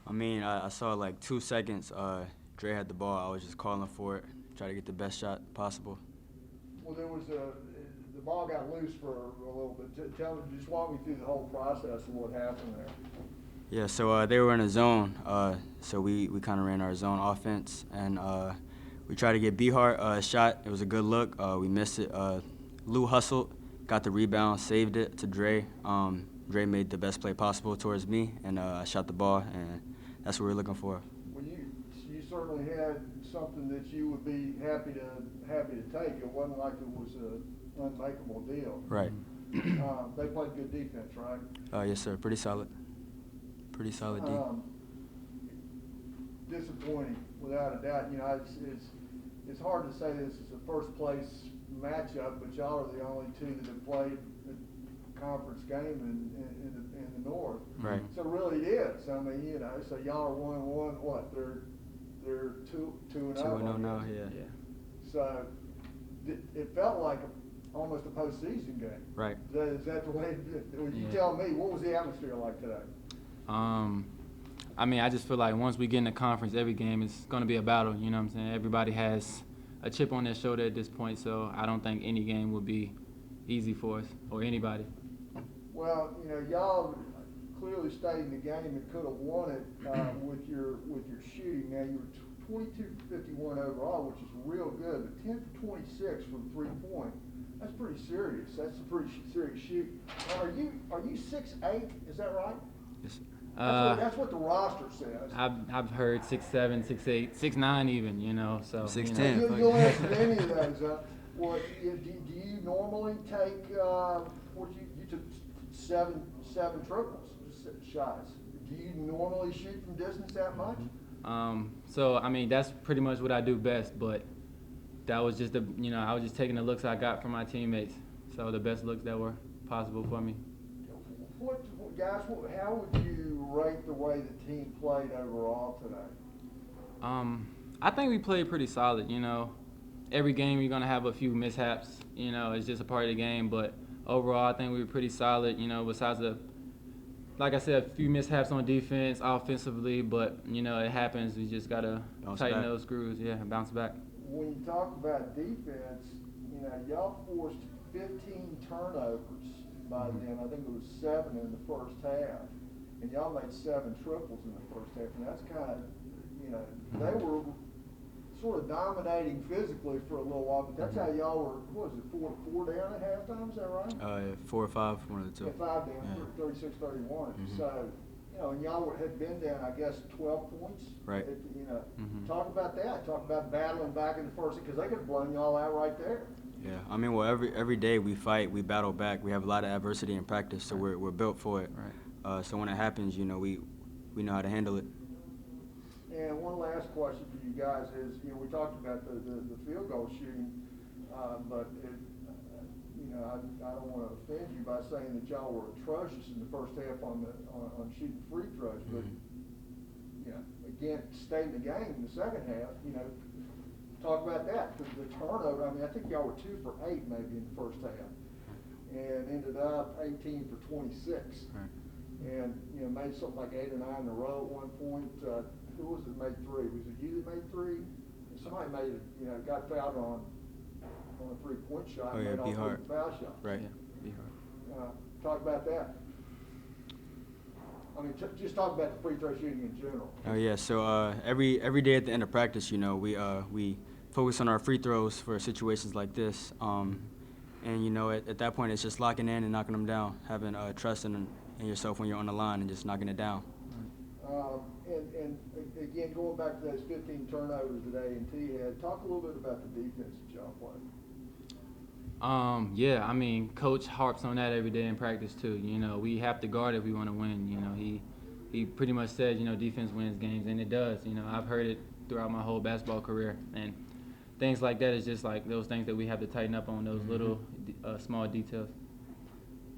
I mean, I saw like 2 seconds. Dre had the ball. I was just calling for it, try to get the best shot possible. Well, the ball got loose for a little bit. Just walk me through the whole process of what happened there. Yeah, so they were in a zone, so we kind of ran our zone offense, and we tried to get Behart a shot. It was a good look. We missed it. Lou hustled, got the rebound, saved it to Dre. Dre made the best play possible towards me, and I shot the ball, and that's what we're looking for. Well, you certainly had something that you would be happy to take. It wasn't like it was an unmakeable deal. Right. They played good defense, right? Yes, sir. Pretty solid. Pretty solid D. Disappointing, without a doubt. You know, it's hard to say this is a first place matchup, but y'all are the only two that have played a conference game in the North. Right. So really it is. I mean, you know, so y'all are 1-1. What? They're 2-0. 2-0 now. Yeah. So it felt like almost a postseason game. Right. Is that the way? You tell me. What was the atmosphere like today? I mean, I just feel like once we get in the conference, every game is going to be a battle. You know what I'm saying? Everybody has a chip on their shoulder at this point, so I don't think any game would be easy for us or anybody. Well, you know, y'all clearly stayed in the game and could have won it with your shooting. Now you were 22 for 51 overall, which is real good, but 10 for 26 from 3-point. That's pretty serious. That's a pretty serious shoot. Are you 6'8"? Is that right? Yes. That's what the roster says. I've heard 6'7", 6'8", 6'9" even, you know. So 6'10". You know. You'll answer any of those. What do you normally take? You took seven triples shots. Do you normally shoot from distance that much? So I mean, that's pretty much what I do best. But that was just I was just taking the looks I got from my teammates. So the best looks that were possible for me. Guys, how would you rate the way the team played overall today? I think we played pretty solid. You know, every game you're gonna have a few mishaps. You know, it's just a part of the game. But overall, I think we were pretty solid. You know, besides like I said, a few mishaps on defense, offensively. But you know, it happens. We just gotta tighten those screws. Yeah, and bounce back. When you talk about defense, you know, y'all forced 15 turnovers by them. I think it was 7 in the first half, and y'all made 7 triples in the first half, and that's kind of, you know, they were sort of dominating physically for a little while, but that's how y'all were. What was it, 4 down at halftime? Is that right? 4 or 5, one of the two. Yeah, 5 down, 36-31. So, you know, and y'all had been down, I guess, 12 points. Right. You know, talk about that. Talk about battling back in the first, because they could have blown y'all out right there. Yeah, I mean, well, every day we fight, we battle back. We have a lot of adversity in practice, so we're built for it. Right. So when it happens, you know, we know how to handle it. And one last question for you guys is, you know, we talked about the field goal shooting, but you know, I don't want to offend you by saying that y'all were atrocious in the first half on shooting free throws, but you know, again, stayed in the game in the second half. You know. Talk about that, because the turnover, I mean, I think y'all were 2 for 8 maybe in the first half, and ended up 18 for 26. Right. And, you know, made something like 8 or 9 in a row at one point. Who was it made 3? Was it you that made 3? Somebody made it, you know, got fouled on a 3-point shot. Oh, yeah, made all 3 Behart. foul shots. Right. Yeah, Behart. Talk about that. I mean, just talk about the free throw shooting in general. Oh yeah, so every day at the end of practice, you know, we focus on our free throws for situations like this, and you know, at that point, it's just locking in and knocking them down, having trust in yourself when you're on the line and just knocking it down. And again, going back to those 15 turnovers that A&T had, talk a little bit about the defense that y'all played. Yeah, I mean, Coach harps on that every day in practice too. You know, we have to guard if we want to win. You know, he pretty much says, you know, defense wins games, and it does. You know, I've heard it throughout my whole basketball career, and things like that is just like those things that we have to tighten up on, those little small details.